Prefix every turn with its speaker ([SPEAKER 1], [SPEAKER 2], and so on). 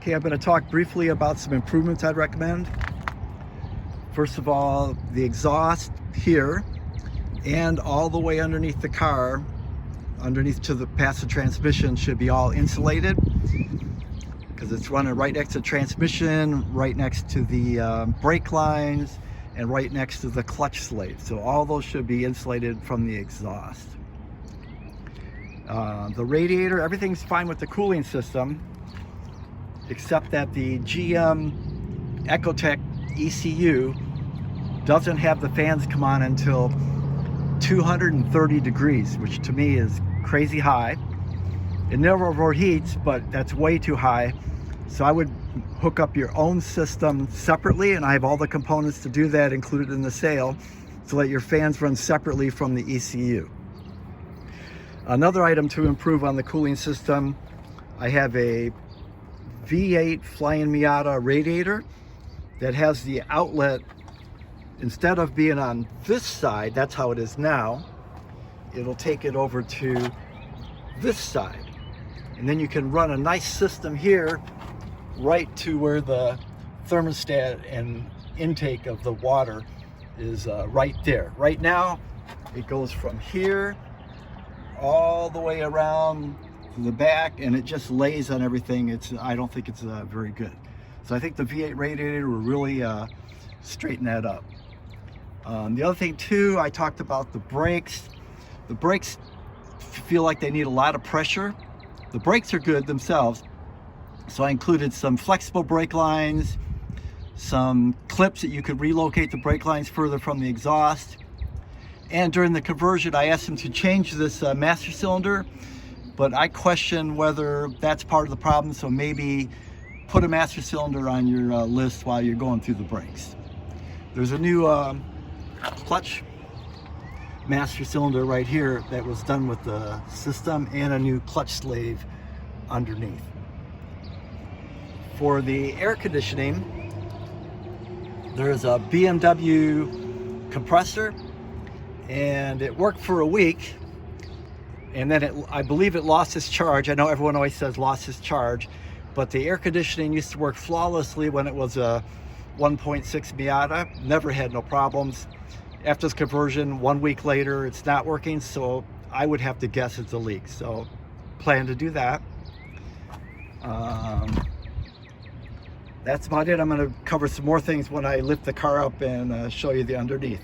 [SPEAKER 1] Okay, I'm going to talk briefly about some improvements I'd recommend. First of all, the exhaust here and all the way underneath the car, underneath to the passive transmission, should be all insulated because it's running right next to the transmission, right next to the brake lines, and right next to the clutch slave. So all those should be insulated from the exhaust. The radiator, everything's fine with the cooling system, except that the GM Ecotec ECU doesn't have the fans come on until 230 degrees, which to me is crazy high. It never overheats, but that's way too high. So I would hook up your own system separately, and I have all the components to do that included in the sale, so that your fans run separately from the ECU. Another item to improve on the cooling system, I have a V8 EcotecMiata radiator that has the outlet, instead of being on this side, that's how it is now, it'll take it over to this side. And then you can run a nice system here right to where the thermostat and intake of the water is right there. Right now, it goes from here all the way around to the back, and it just lays on everything. I don't think it's very good. So I think the V8 radiator will really straighten that up. The other thing too, I talked about the brakes. The brakes feel like they need a lot of pressure. The brakes are good themselves, so I included some flexible brake lines, some clips that you could relocate the brake lines further from the exhaust. And during the conversion, I asked them to change this master cylinder, but I question whether that's part of the problem, so maybe put a master cylinder on your list while you're going through the brakes. There's a new clutch master cylinder right here that was done with the system, and a new clutch slave underneath. For the air conditioning, there's a BMW compressor, and it worked for a week, and then I believe it lost its charge. I know everyone always says lost its charge, but the air conditioning used to work flawlessly when it was a 1.6 Miata. Never had no problems. After this conversion, 1 week later, it's not working, so I would have to guess it's a leak. So plan to do that. That's about it. I'm going to cover some more things when I lift the car up and show you the underneath.